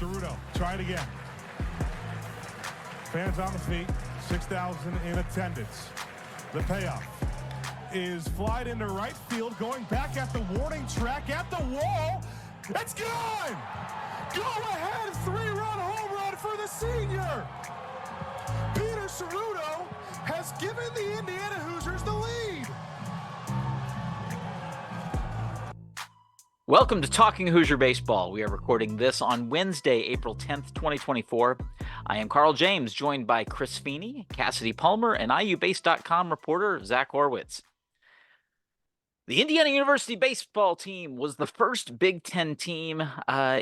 Ceruto, try it again. Fans on the feet, 6,000 in attendance. The payoff is flied into right field, going back at the warning track, at the wall. It's gone! Go ahead, 3-run home run for the senior. Peter Ceruto has given the Indiana Hoosiers the lead. Welcome to Talking Hoosier Baseball. We are recording this on Wednesday, April 10th, 2024. I am Carl James, joined by Chris Feeney, Cassidy Palmer, and IUBase.com reporter Zach Horwitz. The Indiana University baseball team was the first Big Ten team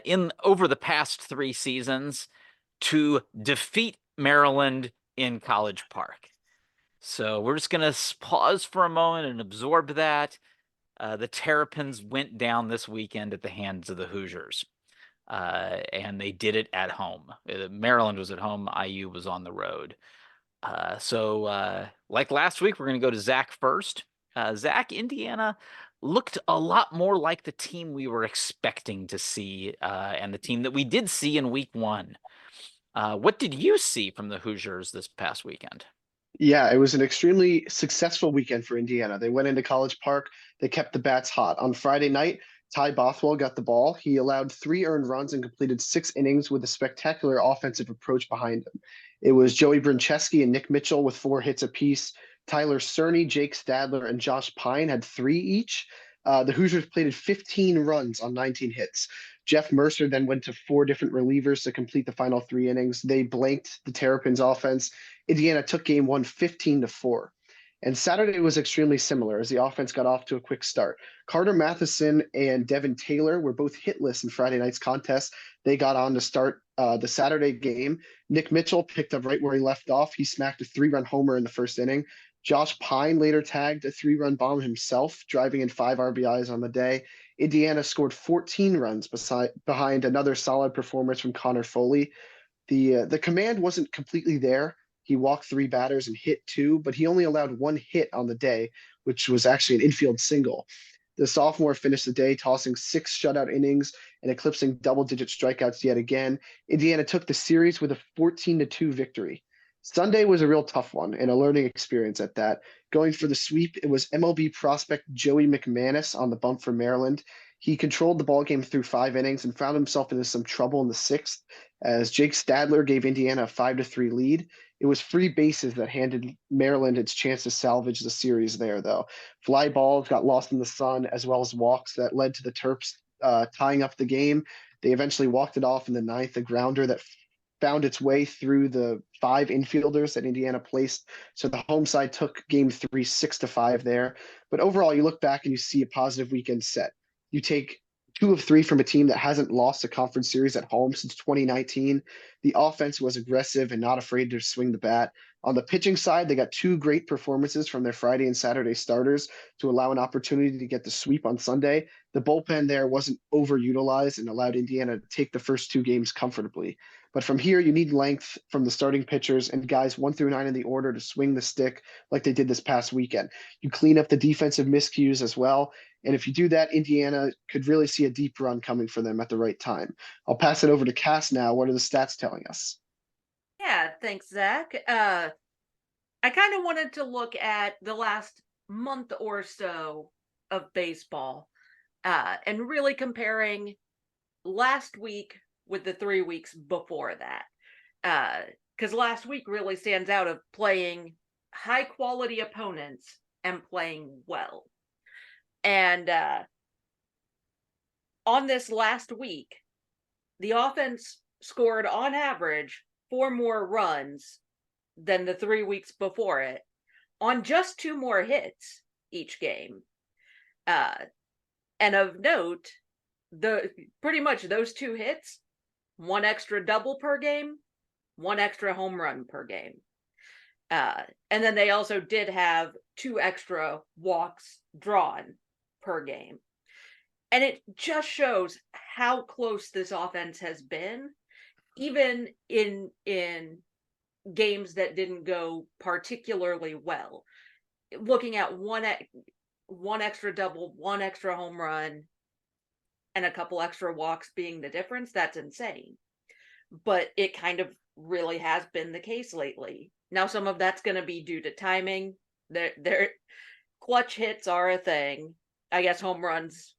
in over the past 3 seasons to defeat Maryland in College Park. So we're just going to pause for a moment and absorb that. The Terrapins went down this weekend at the hands of the Hoosiers, and they did it at home. Maryland was at home. IU was on the road. So like last week, we're going to go to Zach first. Zach, Indiana looked a lot more like the team we were expecting to see, and the team that we did see in week 1. What did you see from the Hoosiers this past weekend? Yeah, it was an extremely successful weekend for Indiana. They went into College Park. They kept the bats hot. On Friday night, Ty Bothwell got the ball. He allowed 3 earned runs and completed 6 innings with a spectacular offensive approach behind him. It was Joey Brincheski and Nick Mitchell with 4 hits apiece. Tyler Cerny, Jake Stadler, and Josh Pine had 3 each. The Hoosiers plated 15 runs on 19 hits. Jeff Mercer then went to 4 different relievers to complete the final 3 innings. They blanked the Terrapins offense. Indiana took game 1 15-4. And Saturday was extremely similar as the offense got off to a quick start. Carter Matheson and Devin Taylor were both hitless in Friday night's contest. They got on to start the Saturday game. Nick Mitchell picked up right where he left off. He smacked a 3-run homer in the first inning. Josh Pine later tagged a 3-run bomb himself, driving in 5 RBIs on the day. Indiana scored 14 runs behind another solid performance from Connor Foley. The command wasn't completely there. He walked 3 batters and hit 2, but he only allowed 1 hit on the day, which was actually an infield single. The sophomore finished the day tossing 6 shutout innings and eclipsing double-digit strikeouts yet again. Indiana took the series with a 14-2 victory. Sunday was a real tough one and a learning experience at that. Going for the sweep, it was MLB prospect Joey McManus on the bump for Maryland. He controlled the ballgame through 5 innings and found himself into some trouble in the 6th as Jake Stadler gave Indiana a 5-3 lead. It was free bases that handed Maryland its chance to salvage the series there, though. Fly balls got lost in the sun, as well as walks that led to the Terps tying up the game. They eventually walked it off in the 9th, a grounder that found its way through the 5 infielders that Indiana placed. So the home side took game 3, 6-5 there. But overall, you look back and you see a positive weekend set. You take 2 of 3 from a team that hasn't lost a conference series at home since 2019. The offense was aggressive and not afraid to swing the bat. On the pitching side, they got 2 great performances from their Friday and Saturday starters to allow an opportunity to get the sweep on Sunday. The bullpen there wasn't overutilized and allowed Indiana to take the first 2 games comfortably. But from here, you need length from the starting pitchers and guys 1 through 9 in the order to swing the stick like they did this past weekend. You clean up the defensive miscues as well. And if you do that, Indiana could really see a deep run coming for them at the right time. I'll pass it over to Cass now. What are the stats telling us? Yeah, thanks, Zach. I kind of wanted to look at the last month or so of baseball and really comparing last week with the 3 weeks before that. Because last week really stands out of playing high-quality opponents and playing well. And on this last week, the offense scored on average 4 more runs than the 3 weeks before it on just 2 more hits each game. And of note, pretty much those 2 hits, 1 extra double per game, 1 extra home run per game. And then they also did have 2 extra walks drawn per game. And it just shows how close this offense has been, even in games that didn't go particularly well. Looking at one extra double, 1 extra home run, and a couple extra walks being the difference, that's insane. but it kind of really has been the case lately. Now, some of that's going to be due to timing. Their clutch hits are a thing. I guess home runs,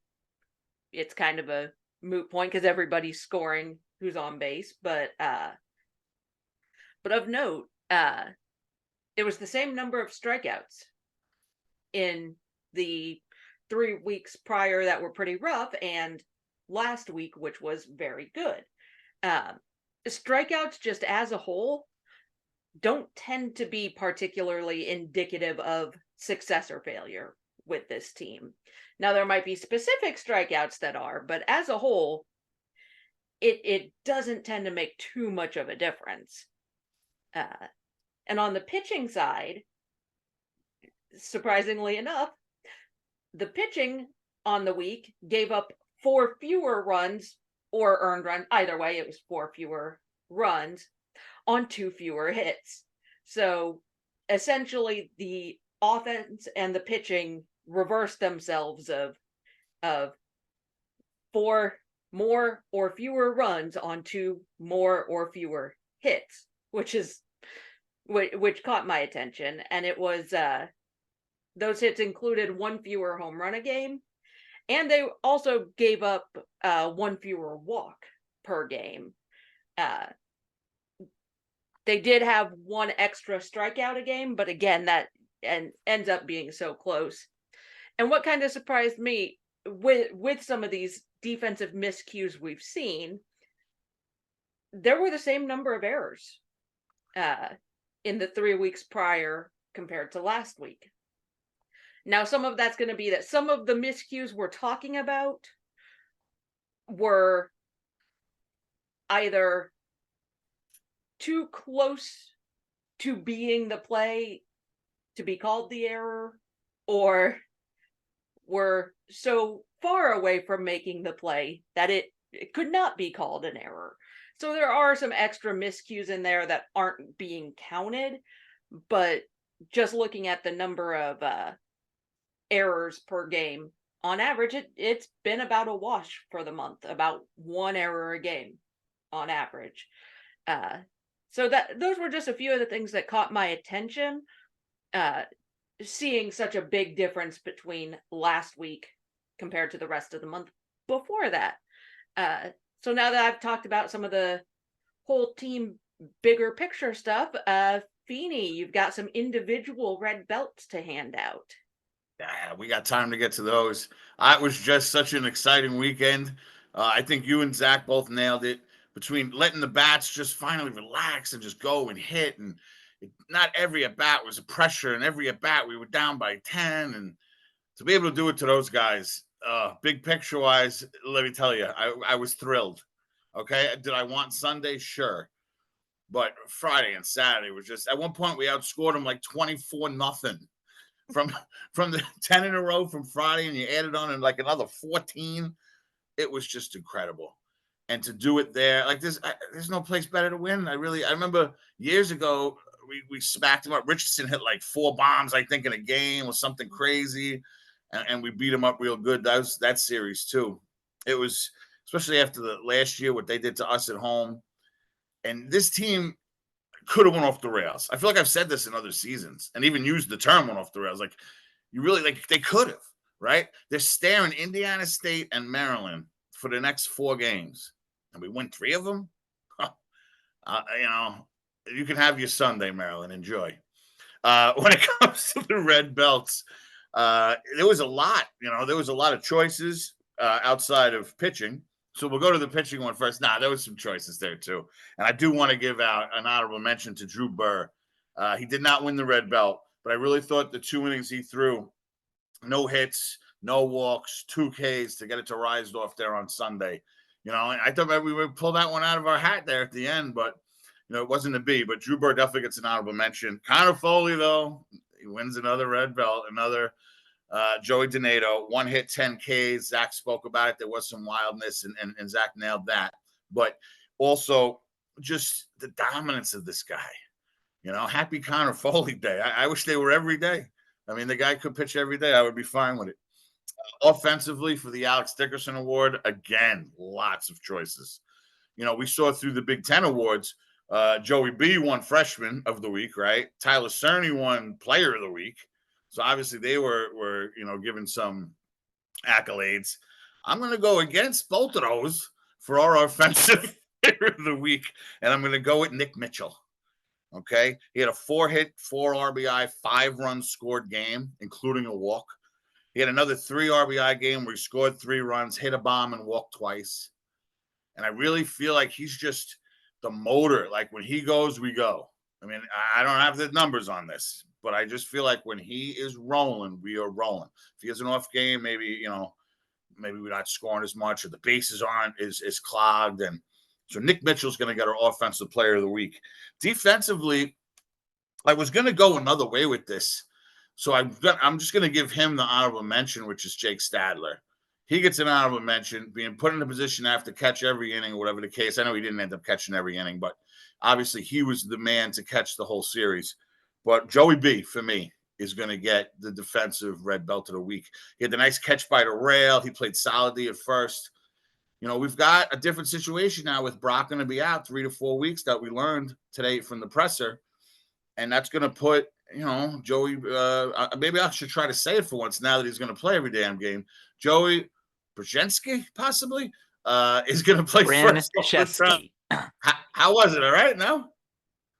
it's kind of a moot point because everybody's scoring who's on base. But of note, it was the same number of strikeouts in the 3 weeks prior that were pretty rough, and last week, which was very good. Strikeouts just as a whole don't tend to be particularly indicative of success or failure with this team. Now, there might be specific strikeouts that are, but as a whole, it doesn't tend to make too much of a difference. And on the pitching side, surprisingly enough, the pitching on the week gave up 4 fewer runs or earned runs. Either way, it was 4 fewer runs on 2 fewer hits. So essentially, the offense and the pitching reversed themselves of 4 more or fewer runs on 2 more or fewer hits, which caught my attention. And it was those hits included 1 fewer home run a game, and they also gave up 1 fewer walk per game. They did have 1 extra strikeout a game, but again, that ends up being so close. And what kind of surprised me with some of these defensive miscues we've seen, there were the same number of errors in the 3 weeks prior compared to last week. Now, some of that's going to be that some of the miscues we're talking about were either too close to being the play to be called the error, or were so far away from making the play that it could not be called an error. So there are some extra miscues in there that aren't being counted, but just looking at the number of errors per game, on average, it's been about a wash for the month, about 1 error a game on average. So those were just a few of the things that caught my attention. Seeing such a big difference between last week compared to the rest of the month before that. So now that I've talked about some of the whole team bigger picture stuff, Feeney, you've got some individual red belts to hand out. Yeah, we got time to get to those. It was just such an exciting weekend. I think you and Zach both nailed it, between letting the bats just finally relax and just go and hit. And not every at-bat was a pressure, and every at-bat we were down by 10. And to be able to do it to those guys, big picture-wise, let me tell you, I was thrilled. Okay, did I want Sunday? Sure. But Friday and Saturday was just, at one point we outscored them like 24-0. From the 10 in a row from Friday, and you added on and like another 14. It was just incredible. And to do it there, like this, there's no place better to win. I remember years ago, we smacked him up. Richardson hit like 4 bombs, I think, in a game or something crazy. And we beat him up real good. That was that series too. It was, especially after the last year, what they did to us at home. And this team could have went off the rails. I feel like I've said this in other seasons and even used the term went off the rails. Like, you really, like, they could have, right? They're staring Indiana State and Maryland for the next 4 games, and we win 3 of them. You can have your Sunday, Maryland. Enjoy. When it comes to the red belts, there was a lot. There was a lot of choices outside of pitching. So we'll go to the pitching one first. There was some choices there too. And I do want to give out an honorable mention to Drew Burr. He did not win the red belt, but I really thought the 2 innings he threw, no hits, no walks, 2 Ks to get it to Risedorf there on Sunday. And I thought maybe we would pull that one out of our hat there at the end, but it wasn't to be. But Drew Burr definitely gets an honorable mention. Connor Foley, though, he wins another red belt, another Joey Donato, 1 hit, 10 Ks. Zach spoke about it. There was some wildness, and Zach nailed that. But also just the dominance of this guy. Happy Connor Foley Day. I wish they were every day. I mean, the guy could pitch every day. I would be fine with it. Offensively, for the Alex Dickerson Award, again, lots of choices. we saw through the Big Ten Awards, Joey B won Freshman of the Week, right? Tyler Cerny won Player of the Week. So obviously they were given some accolades. I'm going to go against both of those for our offensive player of the week, and I'm going to go with Nick Mitchell. Okay, he had a 4-hit, 4 RBI, 5 runs scored game, including a walk. He had another 3 RBI game where he scored 3 runs, hit a bomb, and walked twice. And I really feel like he's just the motor. Like when he goes, we go. I mean, I don't have the numbers on this, but I just feel like when he is rolling, we are rolling. If he has an off game, maybe we're not scoring as much, or the bases aren't is clogged. And so Nick Mitchell's going to get our offensive player of the week. Defensively, I was going to go another way with this. So I'm just going to give him the honorable mention, which is Jake Stadler. He gets an honorable mention, being put in a position to have to catch every inning or whatever the case. I know he didn't end up catching every inning, but obviously he was the man to catch the whole series. But Joey B, for me, is going to get the defensive red belt of the week. He had the nice catch by the rail. He played solidly at first. We've got a different situation now with Brock going to be out 3 to 4 weeks that we learned today from the presser. And that's going to put, Joey, maybe I should try to say it for once now that he's going to play every damn game. Joey Brzezinski, possibly, is going to play first. How was it? All right, no?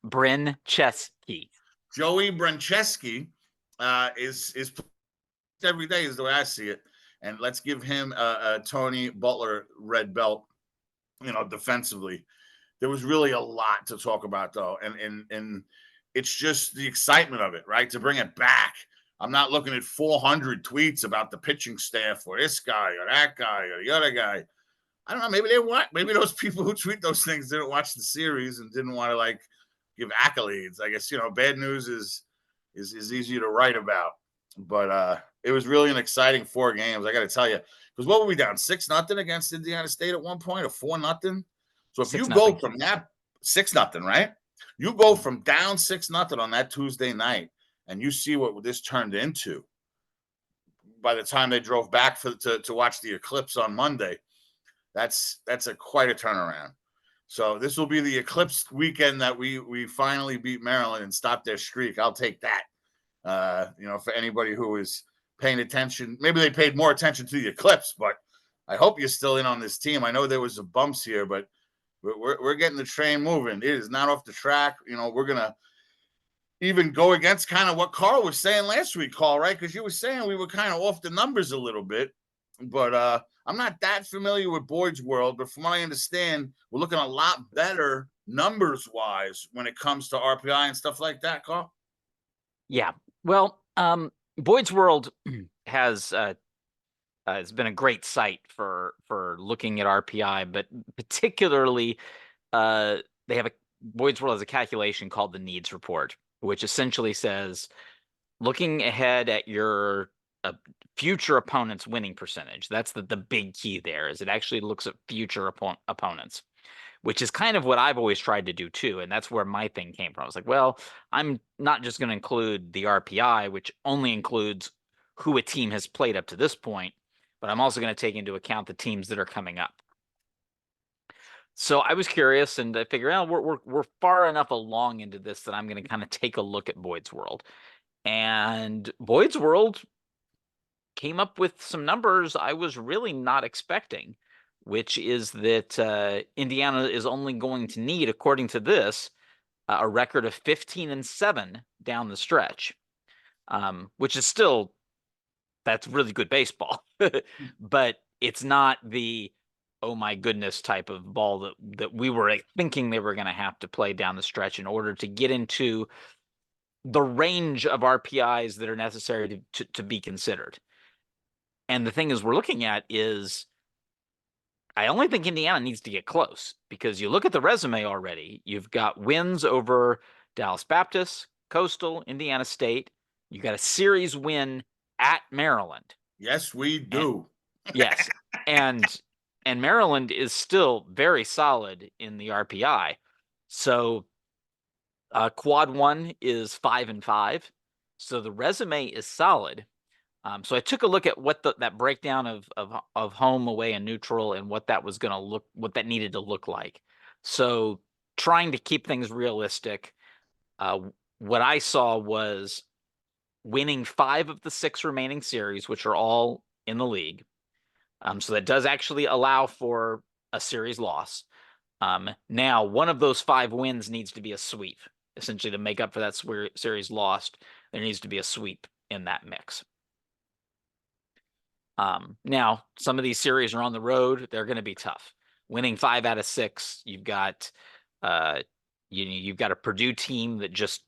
Brencheski. Joey Brencheski is every day is the way I see it. And let's give him a Tony Butler red belt, defensively. There was really a lot to talk about, though. And it's just the excitement of it, right? To bring it back. I'm not looking at 400 tweets about the pitching staff or this guy or that guy or the other guy. I don't know. Maybe those people who tweet those things didn't watch the series and didn't want to give accolades. I guess, bad news is easy to write about. But it was really an exciting 4 games, I got to tell you. Because what were we down? 6-0 against Indiana State at one point, or 4-0? So if you go from that 6-0, right? You go from down 6-0 on that Tuesday night, and you see what this turned into by the time they drove back to watch the eclipse on Monday. That's quite a turnaround. So this will be the eclipse weekend that we finally beat Maryland and stop their streak. I'll take that. For anybody who is paying attention, maybe they paid more attention to the eclipse, but I hope you're still in on this team. I know there was some bumps here, but we're getting the train moving. It is not off the track. We're going to even go against kind of what Carl was saying last week, Carl, right? Because you were saying we were kind of off the numbers a little bit, but I'm not that familiar with Boyd's World, but from what I understand, we're looking a lot better numbers-wise when it comes to RPI and stuff like that, Carl. Yeah. Well, Boyd's World has been a great site for looking at RPI, but particularly they have Boyd's World has a calculation called the needs report, which essentially says, looking ahead at your future opponent's winning percentage. That's the big key there, is it actually looks at future opponents, which is kind of what I've always tried to do too. And that's where my thing came from. I was like, well, I'm not just going to include the RPI, which only includes who a team has played up to this point, but I'm also going to take into account the teams that are coming up. So I was curious, and I figured, we're far enough along into this that I'm going to kind of take a look at Boyd's World. And Boyd's World came up with some numbers I was really not expecting, which is that Indiana is only going to need, according to this, a record of 15-7 down the stretch, which is still, that's really good baseball, but it's not the, oh my goodness type of ball that we were thinking they were going to have to play down the stretch in order to get into the range of RPIs that are necessary to be considered. And the thing is we're looking at is, I only think Indiana needs to get close, because you look at the resume already. You've got wins over Dallas Baptist, Coastal, Indiana State. You got a series win at Maryland. Yes, we do. Yes. And Maryland is still very solid in the RPI. So quad 1 is 5-5. So the resume is solid. So I took a look at what that breakdown of home, away, and neutral, and what that was going to look, what that needed to look like. So trying to keep things realistic, what I saw was winning 5 of the 6 remaining series, which are all in the league. So that does actually allow for a series loss. Now, one of those 5 wins needs to be a sweep, essentially to make up for that series lost. There needs to be a sweep in that mix. Now, some of these series are on the road. They're going to be tough. Winning 5 out of 6, you've got you've got a Purdue team that just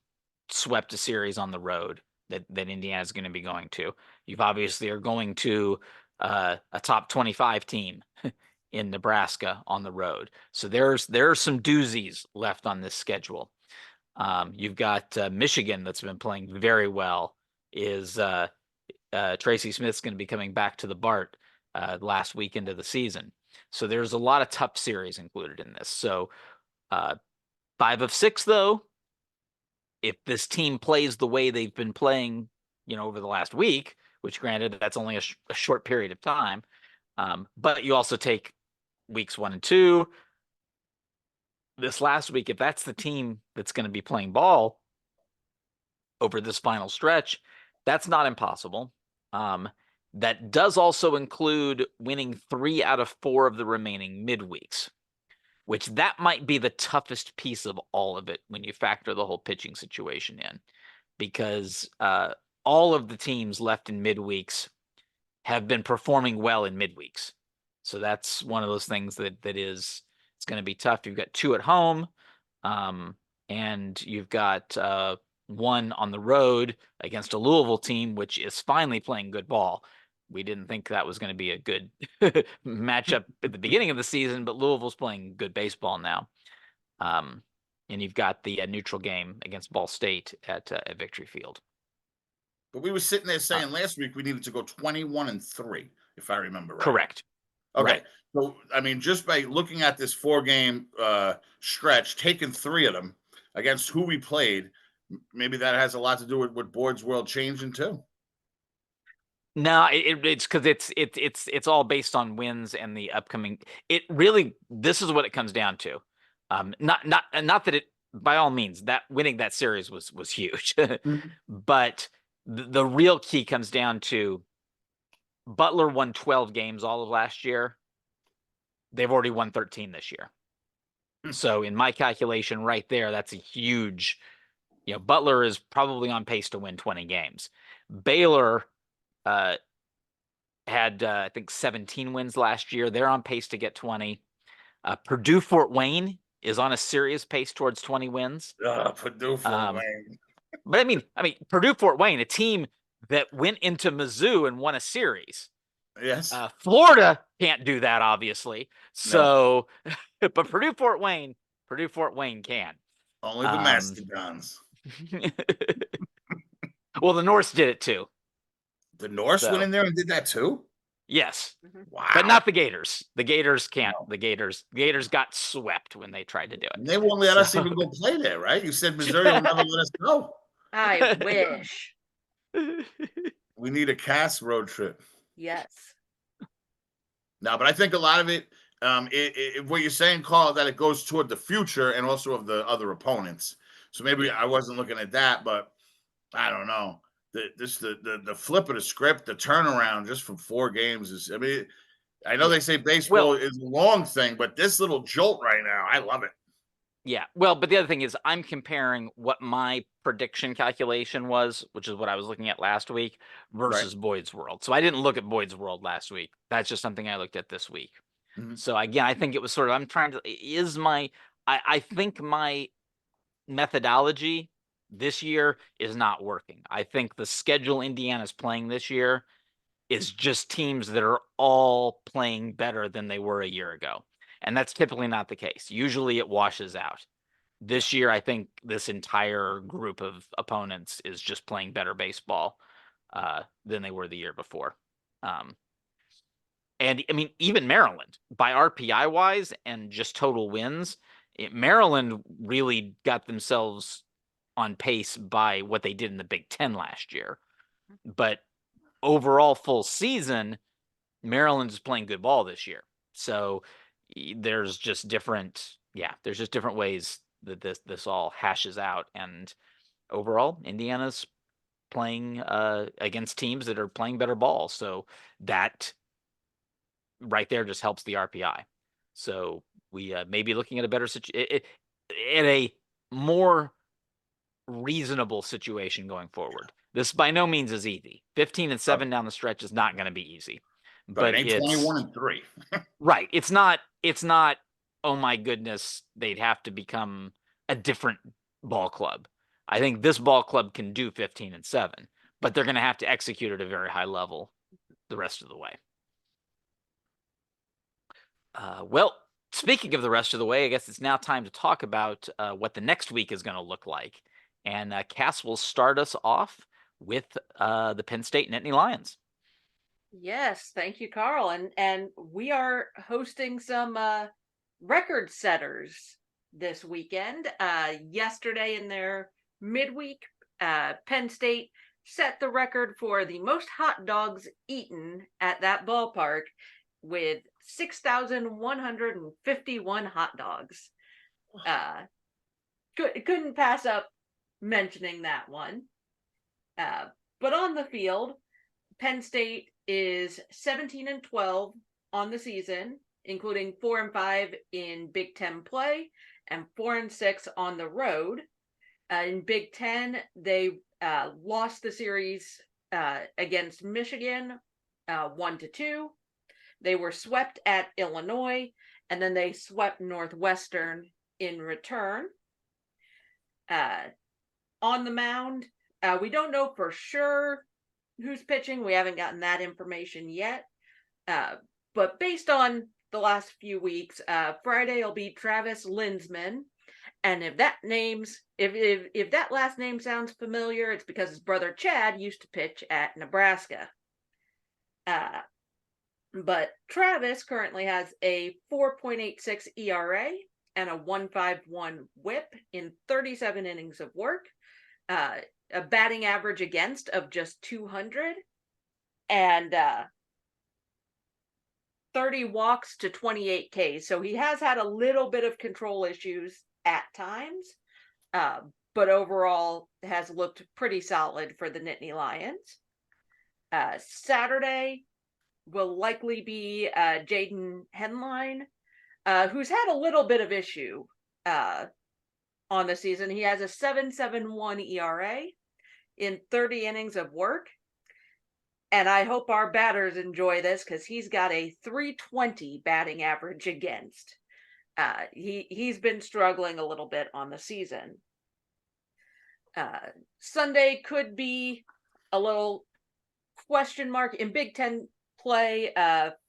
swept a series on the road that Indiana is going to be going to. You've obviously are going to a top 25 team in Nebraska on the road. So there are some doozies left on this schedule. You've got Michigan that's been playing very well. Tracy Smith's going to be coming back to the Bart last weekend of the season. So there's a lot of tough series included in this. So 5 of 6, though, if this team plays the way they've been playing, over the last week, which granted that's only a short period of time, but you also take weeks 1 and 2. This last week, if that's the team that's going to be playing ball over this final stretch, that's not impossible. That does also include winning 3 out of 4 of the remaining midweeks, which that might be the toughest piece of all of it when you factor the whole pitching situation in, because all of the teams left in midweeks have been performing well in midweeks. So that's one of those things it's going to be tough. You've got 2 at home, and you've got 1 on the road against a Louisville team, which is finally playing good ball. We didn't think that was going to be a good matchup at the beginning of the season, but Louisville's playing good baseball now. And you've got the neutral game against Ball State at Victory Field. But we were sitting there saying last week we needed to go 21-3, if I remember right. Correct. Okay. Right. So, I mean, just by looking at this 4-game stretch, taking 3 of them against who we played, maybe that has a lot to do with Board's world changing too. No, it's because it's all based on wins and the upcoming. It really, this is what it comes down to. Not that it, by all means, that winning that series was huge, but the real key comes down to Butler won 12 games all of last year. They've already won 13 this year. So in my calculation right there, that's a huge, Butler is probably on pace to win 20 games. Baylor had, I think, 17 wins last year. They're on pace to get 20. Purdue Fort Wayne is on a serious pace towards 20 wins. Purdue Fort Wayne. But I mean, Purdue Fort Wayne, a team that went into Mizzou and won a series. Yes. Florida can't do that, obviously. So, no. But Purdue Fort Wayne can. Only the Mastodons. Well, the Norse did it too. The Norse went in there and did that too? Yes. Wow. But not the Gators. The Gators can't. No. The Gators got swept when they tried to do it. And they won't let us even go play there, right? You said Missouri will never let us go. I wish. We need a Cass road trip. Yes. No, but I think a lot of it, what you're saying, Carl, that it goes toward the future and also of the other opponents. So maybe I wasn't looking at that, but I don't know. The flip of the script, the turnaround just from 4 games is, I mean, I know they say baseball is a long thing, but this little jolt right now, I love it. Yeah. Well, but the other thing is I'm comparing what my prediction calculation was, which is what I was looking at last week, versus Boyd's World. So I didn't look at Boyd's World last week. That's just something I looked at this week. Mm-hmm. So again, I think it was sort of, I think my methodology this year is not working. I think the schedule Indiana's playing this year is just teams that are all playing better than they were a year ago. And that's typically not the case. Usually it washes out. This year, I think this entire group of opponents is just playing better baseball than they were the year before. And I mean, even Maryland, by RPI wise and just total wins, Maryland really got themselves on pace by what they did in the Big Ten last year. But overall full season, Maryland is playing good ball this year. So there's just different ways that this all hashes out. And overall, Indiana's playing against teams that are playing better ball. So that right there just helps the RPI. So we may be looking at a better situation, at a more reasonable situation going forward. This by no means is easy. 15-7 down the stretch is not going to be easy. But ain't it's 21-3. right. It's not, oh my goodness, they'd have to become a different ball club. I think this ball club can do 15-7, but they're going to have to execute at a very high level the rest of the way. Well, speaking of the rest of the way, I guess it's now time to talk about what the next week is going to look like. And Cass will start us off with the Penn State Nittany Lions. Yes, thank you, Carl. And we are hosting some record setters this weekend. Yesterday in their midweek, Penn State set the record for the most hot dogs eaten at that ballpark with 6,151 hot dogs. Couldn't pass up mentioning that one. But on the field, Penn State is 17-12 on the season, including 4-5 in Big Ten play and 4-6 on the road. In Big Ten, they lost the series against Michigan 1-2. They were swept at Illinois, and then they swept Northwestern in return. On the mound, we don't know for sure who's pitching. We haven't gotten that information yet. But based on the last few weeks, Friday will be Travis Linsman. And if that last name sounds familiar, it's because his brother Chad used to pitch at Nebraska. But Travis currently has a 4.86 ERA and a 1.51 WHIP in 37 innings of work. A batting average against of just 200, and 30 walks to 28 Ks. So he has had a little bit of control issues at times, but overall has looked pretty solid for the Nittany Lions. Saturday will likely be Jaden Henline, who's had a little bit of issue on the season. He has a 7.71 ERA in 30 innings of work. And I hope our batters enjoy this because he's got a 320 batting average against. He's been struggling a little bit on the season. Sunday could be a little question mark. In Big Ten play,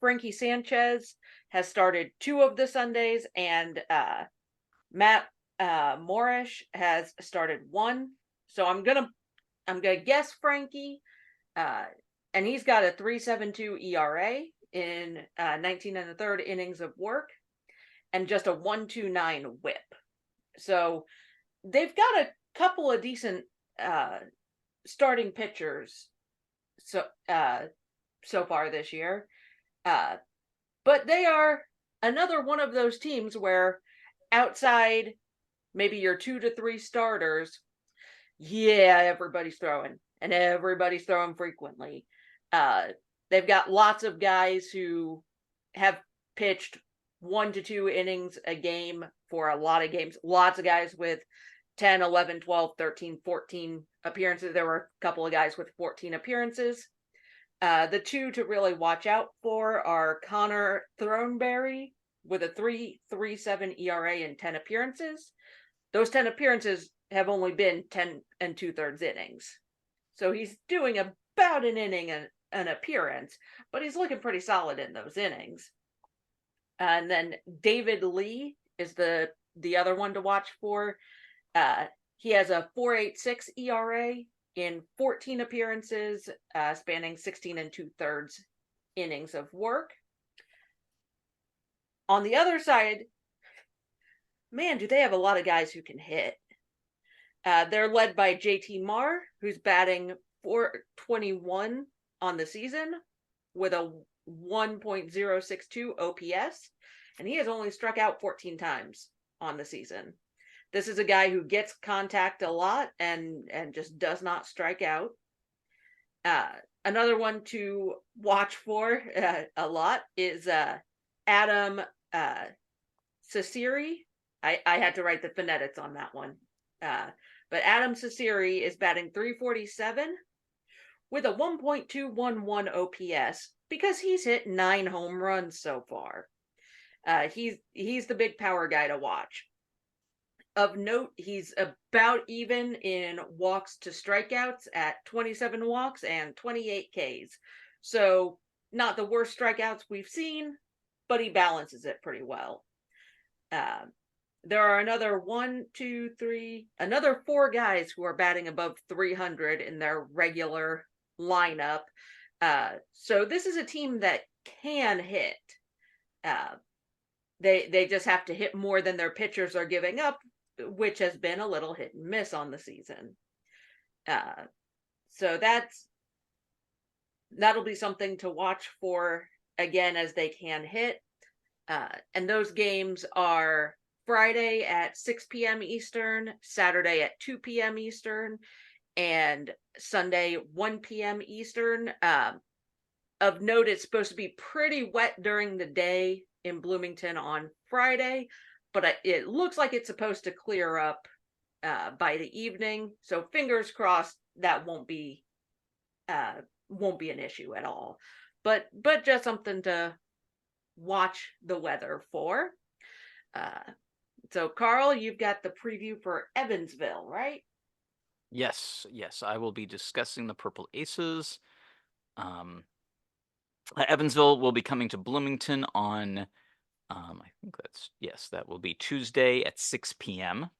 Frankie Sanchez has started 2 of the Sundays, and Matt Morish has started 1. So I'm gonna guess Frankie, and he's got a 3.72 ERA in 19 1/3 innings of work, and just a 1.29 WHIP. So they've got a couple of decent starting pitchers so far this year, but they are another one of those teams where outside maybe your 2 to 3 starters, everybody's throwing, and everybody's throwing frequently. They've got lots of guys who have pitched 1 to 2 innings a game for a lot of games. Lots of guys with 10, 11, 12, 13, 14 appearances. There were a couple of guys with 14 appearances. The 2 to really watch out for are Connor Throneberry with a 3.37 ERA in 10 appearances. Those 10 appearances have only been 10 2/3 innings. So he's doing about an inning an appearance, but he's looking pretty solid in those innings. And then David Lee is the other one to watch for. He has a 4.86 ERA in 14 appearances, spanning 16 2/3 innings of work. On the other side, man, do they have a lot of guys who can hit. They're led by JT Marr, who's batting .421 on the season with a 1.062 OPS, and he has only struck out 14 times on the season. This is a guy who gets contact a lot and just does not strike out. Another one to watch for a lot is Adam Cecere. I had to write the phonetics on that one. But Adam Cecere is batting .347 with a 1.211 OPS because he's hit 9 home runs so far. He's the big power guy to watch. Of note, he's about even in walks to strikeouts at 27 walks and 28 Ks. So not the worst strikeouts we've seen, but he balances it pretty well. There are another 4 guys who are batting above 300 in their regular lineup. So this is a team that can hit. They just have to hit more than their pitchers are giving up, which has been a little hit and miss on the season. So that'll be something to watch for again as they can hit. And those games are Friday at 6 p.m. Eastern, Saturday at 2 p.m. Eastern, and Sunday 1 p.m. Eastern. Of note, it's supposed to be pretty wet during the day in Bloomington on Friday, but it looks like it's supposed to clear up by the evening. So fingers crossed that won't be an issue at all. But just something to watch the weather for. So Carl, you've got the preview for Evansville, right? Yes. I will be discussing the Purple Aces. Evansville will be coming to Bloomington on, I think that will be Tuesday at 6 p.m.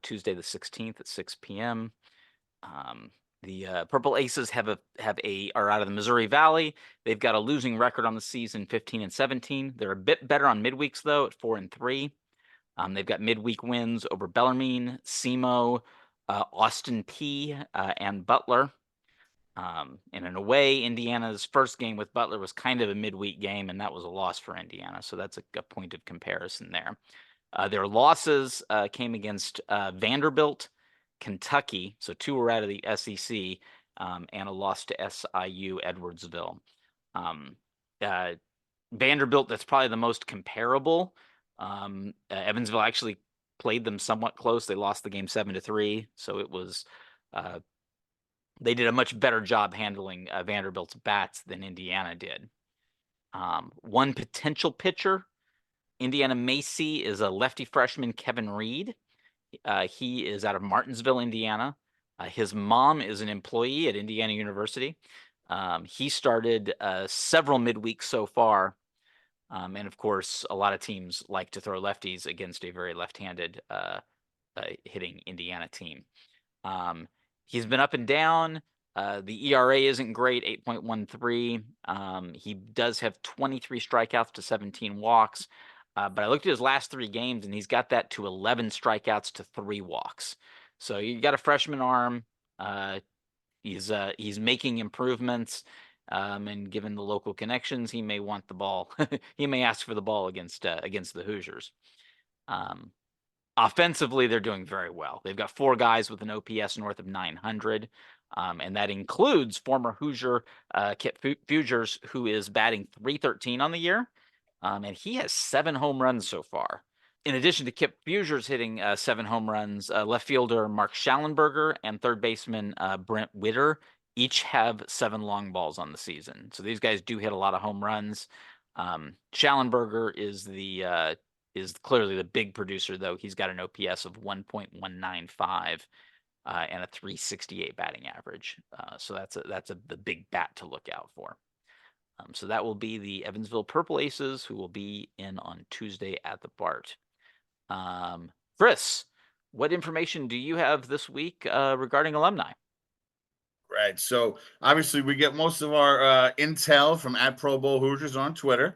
Tuesday the 16th at 6 p.m. The Purple Aces are out of the Missouri Valley. They've got a losing record on the season, 15-17. They're a bit better on midweeks though, at 4-3. They've got midweek wins over Bellarmine, SEMO, Austin P, and Butler. In an away, Indiana's first game with Butler was kind of a midweek game, and that was a loss for Indiana. So that's a point of comparison there. Their losses came against Vanderbilt, Kentucky, so 2 were out of the SEC, and a loss to SIU Edwardsville. Vanderbilt, that's probably the most comparable. Evansville actually played them somewhat close. They lost the game 7-3, so it was they did a much better job handling Vanderbilt's bats than Indiana did. One potential pitcher Indiana may see is a lefty freshman, Kevin Reed. He is out of Martinsville, Indiana. His mom is an employee at Indiana University. He started several midweeks so far. And of course, a lot of teams like to throw lefties against a very left-handed hitting Indiana team. He's been up and down. The ERA isn't great, 8.13. He does have 23 strikeouts to 17 walks. But I looked at his last 3 games, and he's got that to 11 strikeouts to 3 walks. So you got a freshman arm. He's making improvements. And given the local connections, he may want the ball. He may ask for the ball against the Hoosiers. Offensively, they're doing very well. They've got 4 guys with an OPS north of 900, and that includes former Hoosier Kip Fugers, who is batting .313 on the year, and he has 7 home runs so far. In addition to Kip Fugers hitting 7 home runs, left fielder Mark Schallenberger and third baseman Brent Witter each have 7 long balls on the season. So these guys do hit a lot of home runs. Schallenberger is clearly the big producer, though. He's got an OPS of 1.195 and a .368 batting average. So that's the big bat to look out for. So that will be the Evansville Purple Aces, who will be in on Tuesday at the Bart. Chris, what information do you have this week regarding alumni? Right. So obviously we get most of our intel from @ProBowlHoosiers on Twitter.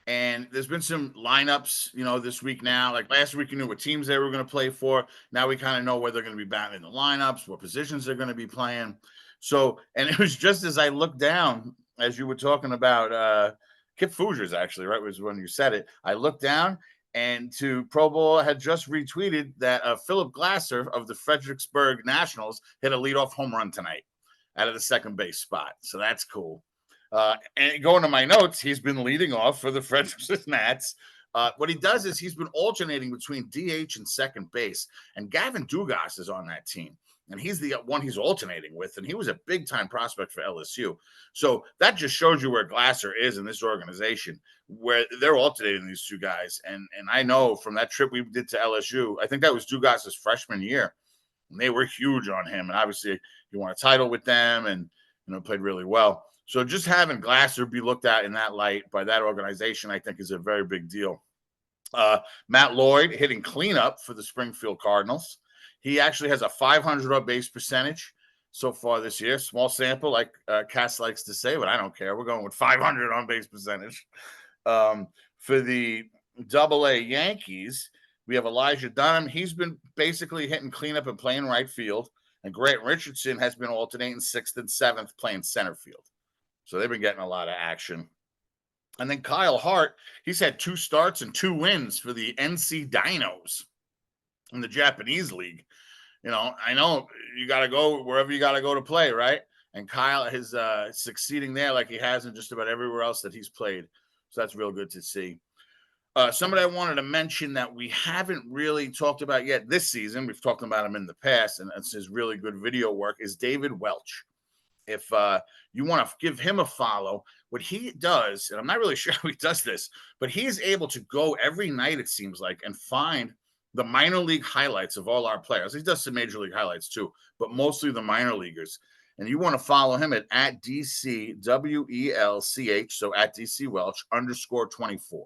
And there's been some lineups, this week now. Like last week, you knew what teams they were going to play for. Now we kind of know where they're going to be batting in the lineups, what positions they're going to be playing. So, and it was just as I looked down, as you were talking about Kip Hoosiers, actually, right, was when you said it. I looked down, and to Pro Bowl had just retweeted that Philip Glasser of the Fredericksburg Nationals hit a leadoff home run tonight out of the second base spot. So that's cool. And going to my notes, he's been leading off for the Fredericksburg Nats. What he does is he's been alternating between DH and second base. And Gavin Dugas is on that team. And he's the one he's alternating with. And he was a big-time prospect for LSU. So that just shows you where Glasser is in this organization, where they're alternating these two guys. And I know from that trip we did to LSU, I think that was Dugas' freshman year. And they were huge on him. And obviously he won a title with them and played really well. So just having Glasser be looked at in that light by that organization, I think, is a very big deal. Matt Lloyd hitting cleanup for the Springfield Cardinals. He actually has a 500 on base percentage so far this year. Small sample, like Cass likes to say, but I don't care. We're going with 500 on base percentage. For the AA Yankees, we have Elijah Dunham. He's been basically hitting cleanup and playing right field. And Grant Richardson has been alternating 6th and 7th playing center field. So they've been getting a lot of action. And then Kyle Hart, he's had 2 starts and 2 wins for the NC Dinos in the Japanese league. I know you got to go wherever you got to go to play, right? And Kyle is succeeding there like he has in just about everywhere else that he's played. So that's real good to see. Somebody I wanted to mention that we haven't really talked about yet this season, we've talked about him in the past, and it's his really good video work, is David Welch. If you want to give him a follow, what he does, and I'm not really sure how he does this, but he is able to go every night, it seems like, and find the minor league highlights of all our players. He does some major league highlights too, but mostly the minor leaguers. And you want to follow him at DCWELCH, so at DC Welch _24.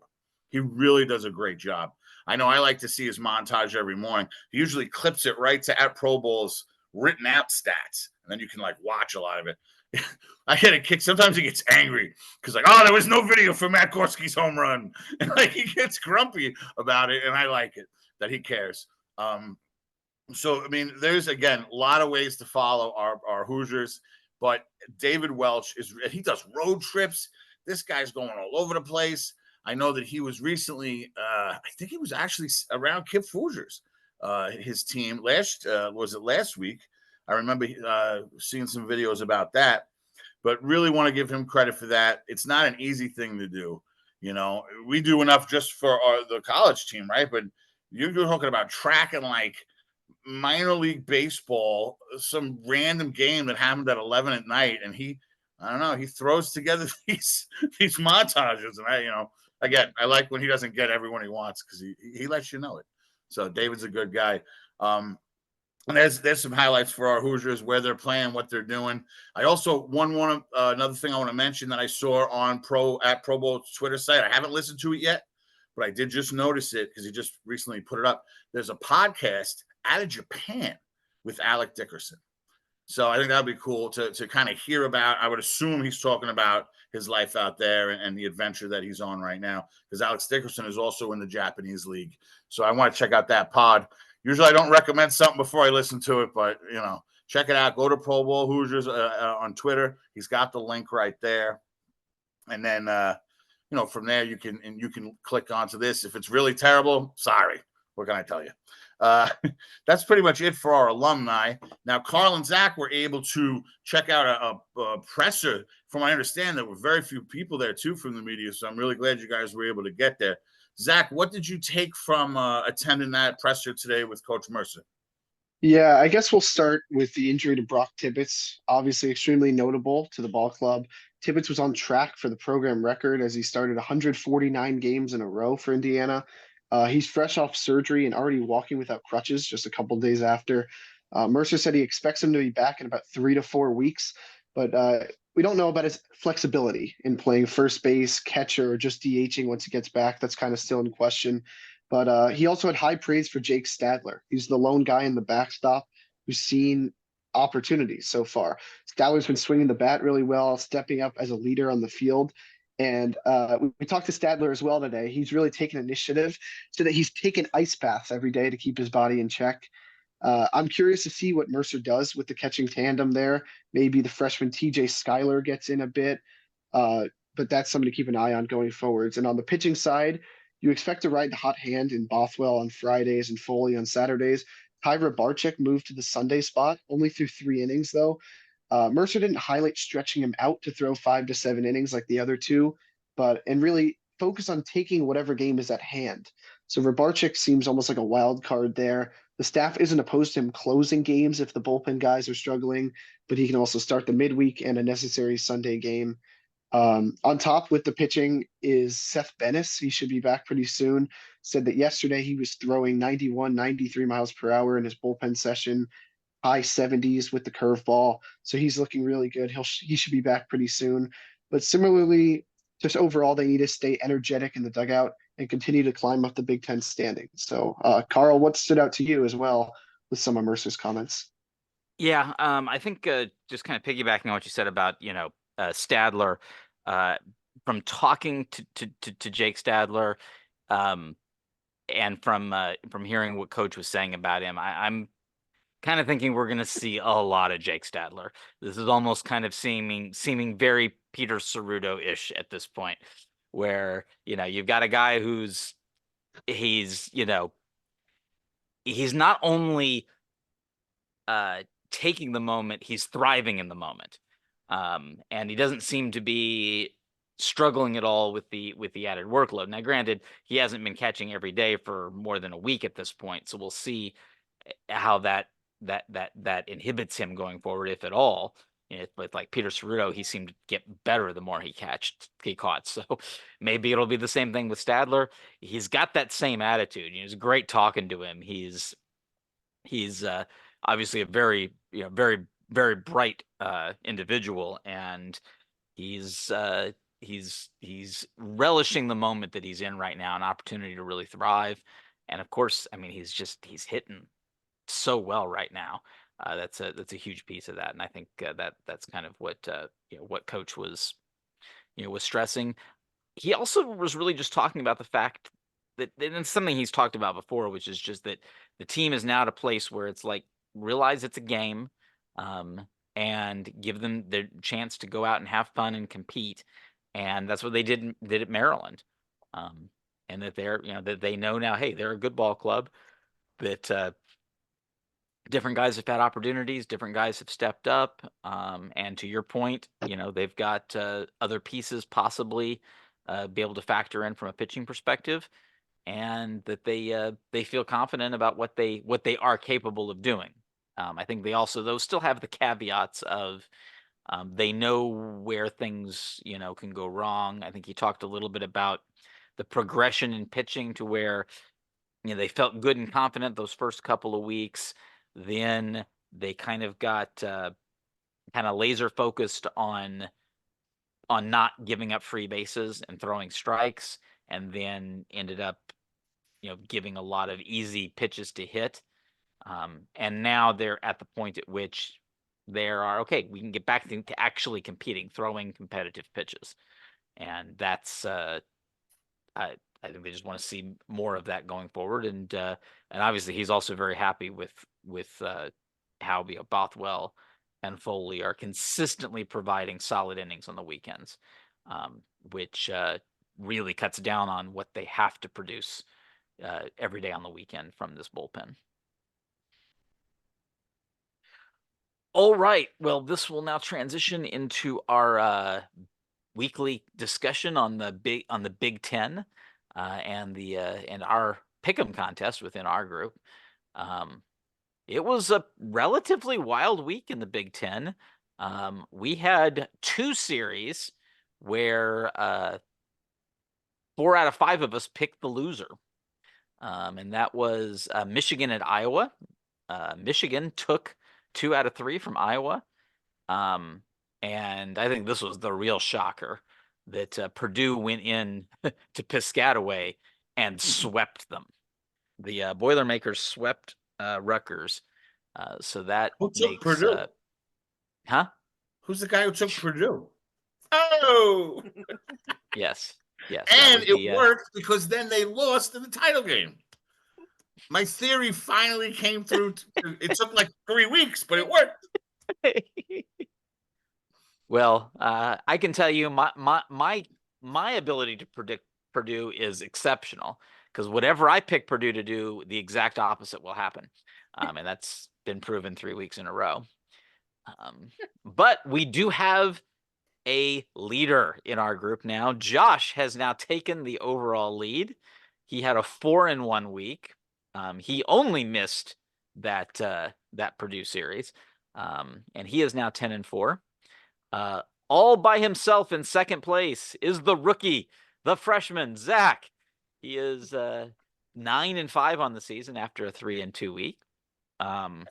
He really does a great job. I know I like to see his montage every morning. He usually clips it right to at Pro Bowl's written out stats, and then you can watch a lot of it. I get a kick. Sometimes he gets angry because there was no video for Matt Gorski's home run, and he gets grumpy about it, and I like it that he cares. So I mean, there's again a lot of ways to follow our Hoosiers, but David Welch he does road trips. This guy's going all over the place. I know that he was recently, I think he was actually around Kip Hoosiers, his team last week? I remember seeing some videos about that, but really want to give him credit for that. It's not an easy thing to do. We do enough just for the college team, right? But you're talking about tracking minor league baseball, some random game that happened at 11 at night. And he throws together these montages. And again, I like when he doesn't get everyone he wants because he lets you know it. So David's a good guy. And there's some highlights for our Hoosiers, where they're playing, what they're doing. I also another thing I want to mention that I saw on Pro Bowl's Twitter site. I haven't listened to it yet, but I did just notice it because he just recently put it up. There's a podcast out of Japan with Alec Dickerson. So I think that would be cool to kind of hear about. I would assume he's talking about his life out there and the adventure that he's on right now, because Alex Dickerson is also in the Japanese league. So I want to check out that pod. Usually I don't recommend something before I listen to it, but, check it out. Go to Pro Bowl Hoosiers on Twitter. He's got the link right there. And then, from there you can click onto this. If it's really terrible, sorry. What can I tell you? That's pretty much it for our alumni. Now, Carl and Zach were able to check out a presser. From what I understand, there were very few people there, too, from the media, so I'm really glad you guys were able to get there. Zach, what did you take from attending that presser today with Coach Mercer? Yeah, I guess we'll start with the injury to Brock Tibbitts, obviously extremely notable to the ball club. Tibbitts was on track for the program record as he started 149 games in a row for Indiana. He's fresh off surgery and already walking without crutches just a couple days after. Mercer said he expects him to be back in about 3 to 4 weeks, but we don't know about his flexibility in playing first base, catcher, or just DHing once he gets back. That's kind of still in question. But he also had high praise for Jake Stadler. He's the lone guy in the backstop who's seen opportunities so far. Stadler's been swinging the bat really well, stepping up as a leader on the field. And we talked to Stadler as well today. He's really taken initiative so that he's taken ice baths every day to keep his body in check. I'm curious to see what Mercer does with the catching tandem there. Maybe the freshman TJ Schuyler gets in a bit, but that's something to keep an eye on going forwards. And on the pitching side, you expect to ride the hot hand in Bothwell on Fridays and Foley on Saturdays. Tyra Barczyk moved to the Sunday spot, only through 3 innings though. Mercer didn't highlight stretching him out to throw 5 to 7 innings like the other two, and really focus on taking whatever game is at hand. So Rabarchik seems almost like a wild card there. The staff isn't opposed to him closing games if the bullpen guys are struggling, but he can also start the midweek and a necessary Sunday game. On top with the pitching is Seth Bennis. He should be back pretty soon. Said that yesterday he was throwing 91, 93 miles per hour in his bullpen session, high 70s with the curveball. So he's looking really good. He should be back pretty soon. But similarly, just overall, they need to stay energetic in the dugout and continue to climb up the Big Ten standing. So, Carl, what stood out to you as well with some of Mercer's comments? Yeah, I think just kind of piggybacking on what you said about Stadler, from talking to Jake Stadler, and from hearing what Coach was saying about him, I'm kind of thinking we're going to see a lot of Jake Stadler. This is almost kind of seeming very Peter Cerruto-ish at this point, where you've got a guy he's not only taking the moment, he's thriving in the moment, and he doesn't seem to be struggling at all with the added workload. Now, granted, he hasn't been catching every day for more than a week at this point, so we'll see how that inhibits him going forward, if at all. But like Peter Cerruto, he seemed to get better the more he caught. So maybe it'll be the same thing with Stadler. He's got that same attitude. It's great talking to him. He's obviously a very very very bright individual, and he's relishing the moment that he's in right now, an opportunity to really thrive. And of course, I mean, he's hitting so well right now. That's a huge piece of that, and I think that's kind of what what Coach was stressing. He also was really just talking about the fact that, and it's something he's talked about before, which is just that the team is now at a place where it's like, realize it's a game, and give them the chance to go out and have fun and compete, and that's what they did at Maryland, and that they're that they know now, hey, they're a good ball club, that different guys have had opportunities, different guys have stepped up, and to your point, they've got other pieces possibly be able to factor in from a pitching perspective, and that they feel confident about what they are capable of doing. I think they also, though, still have the caveats of they know where things can go wrong. I think he talked a little bit about the progression in pitching to where they felt good and confident those first couple of weeks. Then they kind of got kind of laser focused on not giving up free bases and throwing strikes, and then ended up giving a lot of easy pitches to hit. And now they're at the point at which we can get back to actually competing, throwing competitive pitches. And that's I think they just want to see more of that going forward. And obviously he's also very happy with how Bothwell and Foley are consistently providing solid innings on the weekends, which really cuts down on what they have to produce every day on the weekend from this bullpen. All right. Well, this will now transition into our weekly discussion on the Big Ten and our pick'em contest within our group. It was a relatively wild week in the Big Ten. We had 2 series where 4 out of 5 of us picked the loser, and that was Michigan at Iowa. Michigan took 2 out of 3 from Iowa. And I think this was the real shocker, that Purdue went in to Piscataway and swept them. The Boilermakers swept Rutgers. So that Who took makes Purdue? Huh? Who's the guy who took Purdue? Oh, yes. And it worked, because then they lost in the title game. My theory finally came through. It took like 3 weeks, but it worked. Well, I can tell you my ability to predict Purdue is exceptional, because whatever I pick Purdue to do, the exact opposite will happen. And that's been proven 3 weeks in a row. But we do have a leader in our group now. Josh has now taken the overall lead. He had a 4-1 week. He only missed that Purdue series, and he is now 10-4. All by himself in second place is the rookie, the freshman, Zach. He is 9-5 on the season after a 3-2 week.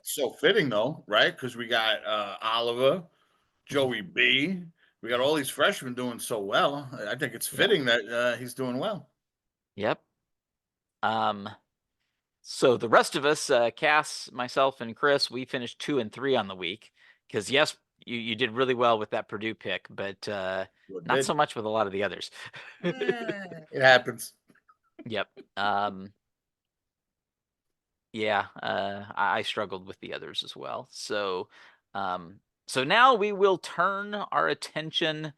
So fitting though, right? Because we got Oliver, Joey B. We got all these freshmen doing so well. I think it's fitting that he's doing well. Yep. So the rest of us, Cass, myself, and Chris, we finished 2-3 on the week. Because yes, you did really well with that Purdue pick, but not so much with a lot of the others. It happens. Yep. Yeah, I struggled with the others as well. So now we will turn our attention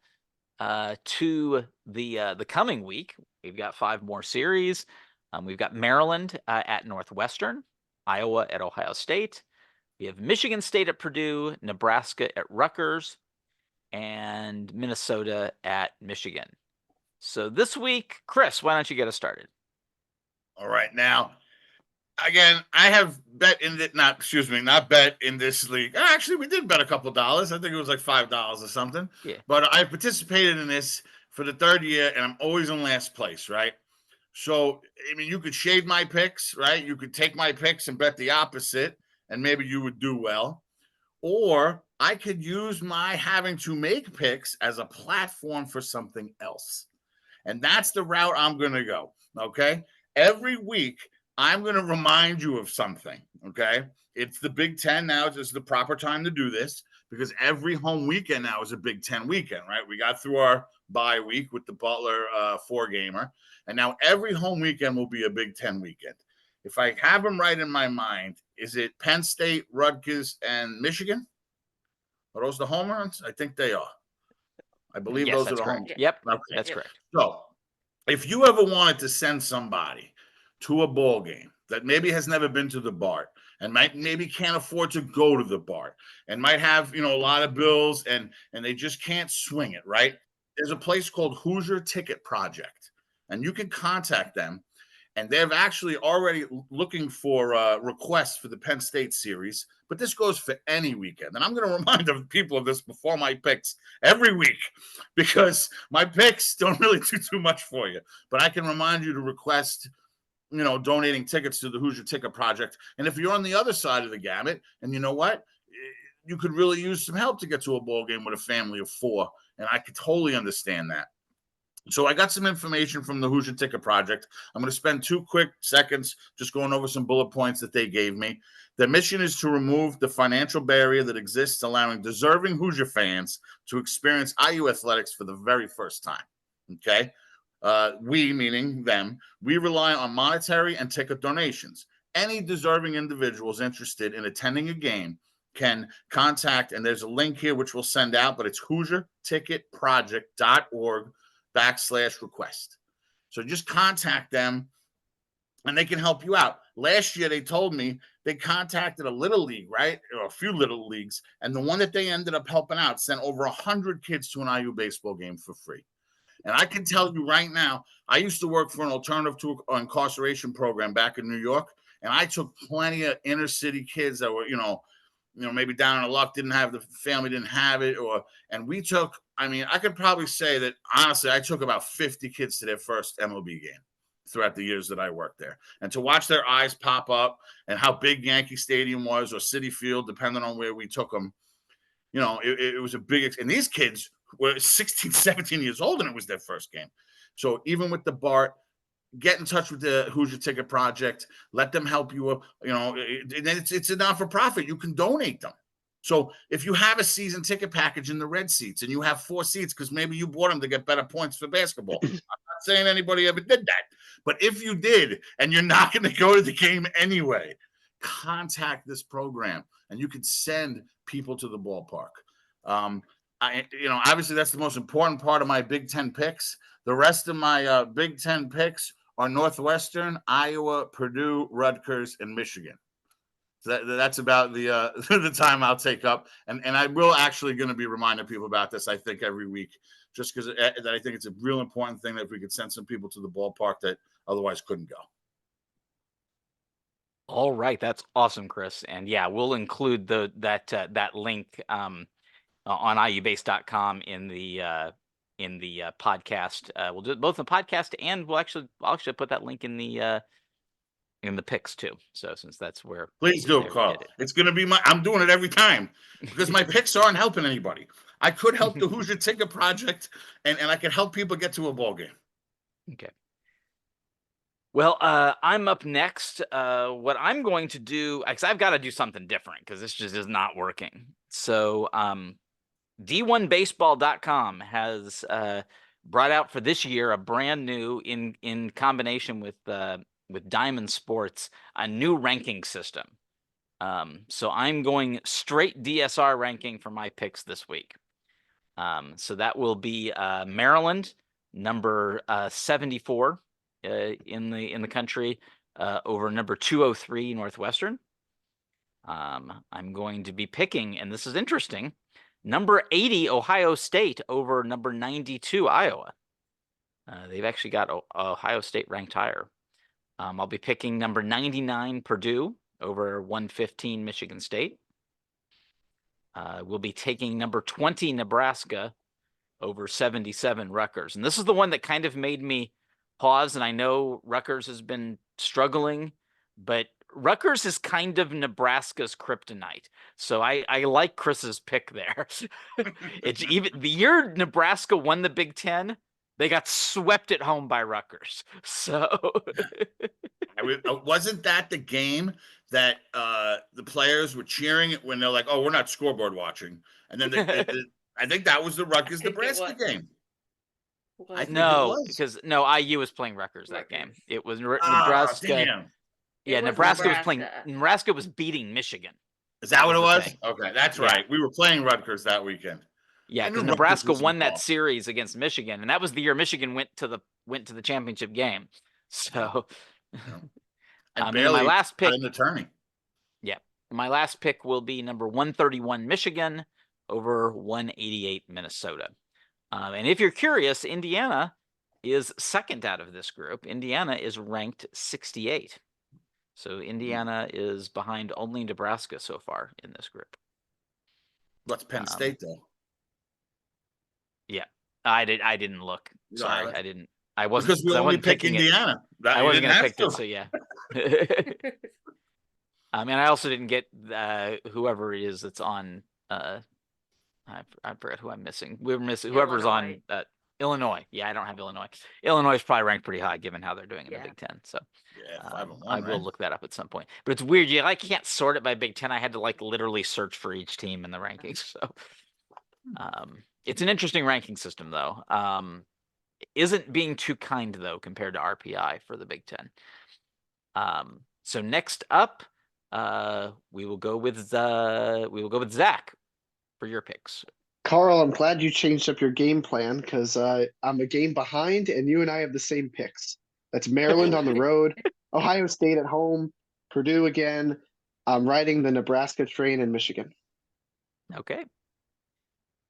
to the coming week. We've got 5 more series. We've got Maryland at Northwestern, Iowa at Ohio State. We have Michigan State at Purdue, Nebraska at Rutgers, and Minnesota at Michigan. So this week, Chris, why don't you get us started? All right, now, again, I have bet in it. Not bet in this league. Actually, we did bet a couple dollars. I think it was like $5 or something. Yeah. But I participated in this for the 3rd year, and I'm always in last place, right? So, I mean, you could shade my picks, right? You could take my picks and bet the opposite, and maybe you would do well. Or I could use my having to make picks as a platform for something else. And that's the route I'm going to go, okay? Every week, I'm going to remind you of something, okay? It's the Big Ten now. It's the proper time to do this because every home weekend now is a Big Ten weekend, right? We got through our bye week with the Butler 4-gamer, and now every home weekend will be a Big Ten weekend. If I have them right in my mind, is it Penn State, Rutgers, and Michigan? Are those the home runs? I think they are. I believe those are the home. Yep, okay. That's correct. So if you ever wanted to send somebody to a ball game that maybe has never been to the Bart and maybe can't afford to go to the Bart and might have, a lot of bills and they just can't swing it, right? There's a place called Hoosier Ticket Project, and you can contact them, and they're actually already looking for requests for the Penn State series, but this goes for any weekend. And I'm going to remind the people of this before my picks every week because my picks don't really do too much for you, but I can remind you to request donating tickets to the Hoosier Ticket Project. And if you're on the other side of the gamut, and you know what, you could really use some help to get to a ball game with a family of 4, and I could totally understand that. So I got some information from the Hoosier Ticket Project. I'm going to spend 2 quick seconds just going over some bullet points that they gave me. Their mission is to remove the financial barrier that exists, allowing deserving Hoosier fans to experience IU athletics for the very first time. Okay? We, meaning them, we rely on monetary and ticket donations. Any deserving individuals interested in attending a game can contact, and there's a link here which we'll send out, but it's HoosierTicketProject.org/request. So just contact them and they can help you out. Last year, they told me they contacted a little league, right? Or a few little leagues. And the one that they ended up helping out sent over 100 kids to an IU baseball game for free. And I can tell you right now, I used to work for an alternative to incarceration program back in New York. And I took plenty of inner city kids that were, maybe down in the luck, didn't have the family, didn't have it. And we took, I could probably say that, honestly, I took about 50 kids to their first MLB game throughout the years that I worked there. And to watch their eyes pop up and how big Yankee Stadium was or Citi Field, depending on where we took them, it was a big, and these kids were 16, 17 years old and it was their first game. So even with the Bart, get in touch with the Hoosier Ticket Project. Let them help you up. It's a not-for-profit. You can donate them. So if you have a season ticket package in the red seats and you have 4 seats because maybe you bought them to get better points for basketball, I'm not saying anybody ever did that. But if you did, and you're not going to go to the game anyway, contact this program, and you can send people to the ballpark. Obviously that's the most important part of my Big Ten picks. The rest of my Big Ten picks are Northwestern, Iowa, Purdue, Rutgers, and Michigan. So that's about the the time I'll take up, and I will actually going to be reminding people about this. I think every week, just because I think it's a real important thing that if we could send some people to the ballpark that otherwise couldn't go. All right, that's awesome, Chris. And yeah, we'll include that link on iubase.com in the podcast. We'll do it both in the podcast, and I'll actually put that link in the picks too. So since that's where, please do, Carl. It's going to be I'm doing it every time because my picks aren't helping anybody. I could help the Hoosier Ticket Project, and I could help people get to a ball game. Okay. Well, I'm up next. What I'm going to do, because I've got to do something different because this just is not working. So D1Baseball.com has brought out for this year a brand new, in combination with Diamond Sports, a new ranking system. So I'm going straight DSR ranking for my picks this week. So that will be Maryland, number 74 in the country, over number 203 Northwestern. I'm going to be picking, and this is interesting, number 80 Ohio State over number 92 Iowa. They've actually got Ohio State ranked higher. I'll be picking number 99 Purdue over 115 Michigan State. We'll be taking number 20 Nebraska over 77 Rutgers. And this is the one that kind of made me pause. And I know Rutgers has been struggling, but Rutgers is kind of Nebraska's kryptonite. So I like Chris's pick there. It's even the year Nebraska won the Big Ten, they got swept at home by Rutgers. So wasn't that the game that the players were cheering when they're like, "Oh, we're not scoreboard watching," and then I think that was the Rutgers Nebraska game. Because IU was playing Rutgers that game. It was Nebraska. Damn. Yeah, Nebraska was playing. Nebraska was beating Michigan. Is that what it was? Okay, that's right. We were playing Rutgers that weekend. Yeah, because Nebraska won that series against Michigan, and that was the year Michigan went to the championship game. So, and my last pick, an attorney. Yeah, my last pick will be number 131 Michigan over 188 Minnesota. And if you're curious, Indiana is second out of this group. Indiana is ranked 68. So Indiana is behind only Nebraska so far in this group. What's Penn State though? Yeah, I didn't look. Sorry, I didn't. I wasn't because we only picked Indiana. I wasn't going to pick it. So yeah. I mean, I also didn't get whoever it is that's on. I forgot who I'm missing. We're missing whoever's on Illinois. Yeah, I don't have Illinois. Illinois is probably ranked pretty high given how they're doing in the Big Ten. So I will look that up at some point. But it's weird. I can't sort it by Big Ten. I had to literally search for each team in the rankings. So it's an interesting ranking system, though. Isn't being too kind though compared to RPI for the Big Ten. So next up, we will go with Zach for your picks. Carl, I'm glad you changed up your game plan because I'm a game behind, and you and I have the same picks. That's Maryland on the road, Ohio State at home, Purdue again. I'm riding the Nebraska train in Michigan. Okay.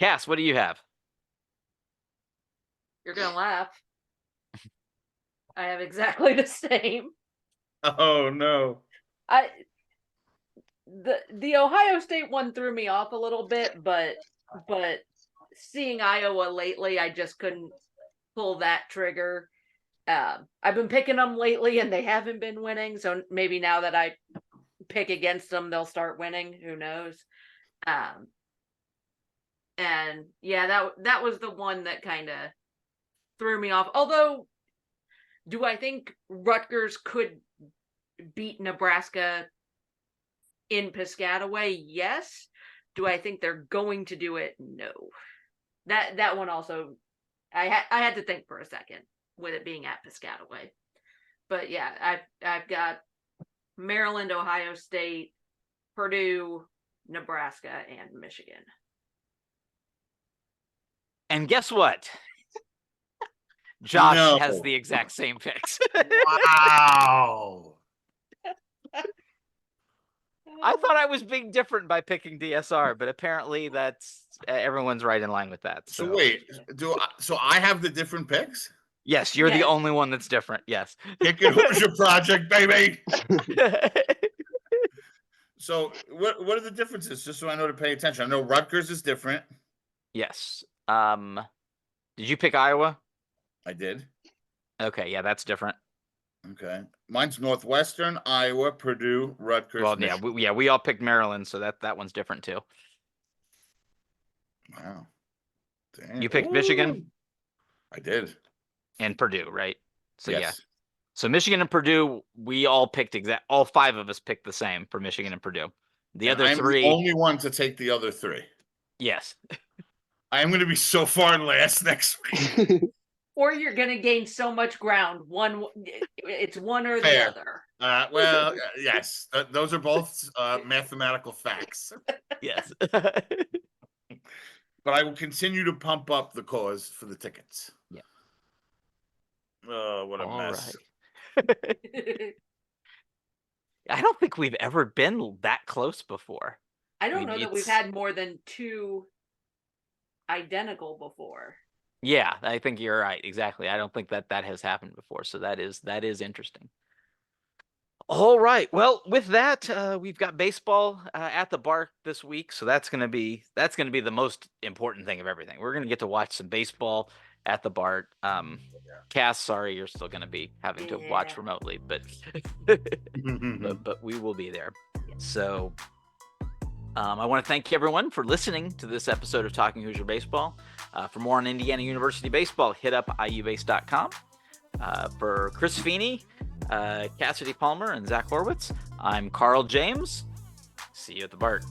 Cass, what do you have? You're going to laugh. I have exactly the same. Oh, no. The Ohio State one threw me off a little bit, but seeing Iowa lately, I just couldn't pull that trigger. I've been picking them lately, and they haven't been winning, so maybe now that I pick against them, they'll start winning. Who knows? And yeah, that was the one that kind of threw me off. Although, do I think Rutgers could beat Nebraska in Piscataway? Yes. Do I think they're going to do it? No. That one also, I had to think for a second. with it being at Piscataway. But yeah, I've got Maryland, Ohio State, Purdue, Nebraska, and Michigan. And guess what? Josh No. has the exact same picks. Wow. I thought I was being different by picking DSR, but apparently that's everyone's right in line with that. So wait, so I have the different picks? Yes, you're the Yes. only one that's different. Yes. Kick it Hoosier Project, baby. So what are the differences? Just so I know to pay attention. I know Rutgers is different. Yes. Did you pick Iowa? I did. Okay, yeah, that's different. Okay. Mine's Northwestern, Iowa, Purdue, Rutgers. Well, Michigan. we all picked Maryland, so that one's different too. Wow. Damn. You picked Ooh. Michigan I did. and Purdue, right? So yes. yeah. So Michigan and Purdue, we all picked all 5 of us picked the same for Michigan and Purdue. The And other I'm 3, the only one to take the other 3. yes. I am going to be so far last next week. Or you're going to gain so much ground. It's one or Fair. the other. Well, yes, those are both mathematical facts. Yes. But I will continue to pump up the cause for the tickets. Yeah. Oh, what a All mess. right. I don't think we've ever been that close before. I don't know that we've had more than 2 identical before. Yeah, I think you're right. Exactly. I don't think that has happened before. So that is interesting. All right. Well, with that, we've got baseball at the Bart this week, so that's gonna be the most important thing of everything. We're gonna get to watch some baseball at the Bart. Cass, sorry, you're still gonna be having to watch remotely, but but we will be there. So I want to thank everyone for listening to this episode of Talking Hoosier Baseball. For more on Indiana University baseball, hit up iubase.com. For Chris Feeney, Cassidy Palmer, and Zach Horwitz, I'm Carl James. See you at the Bart.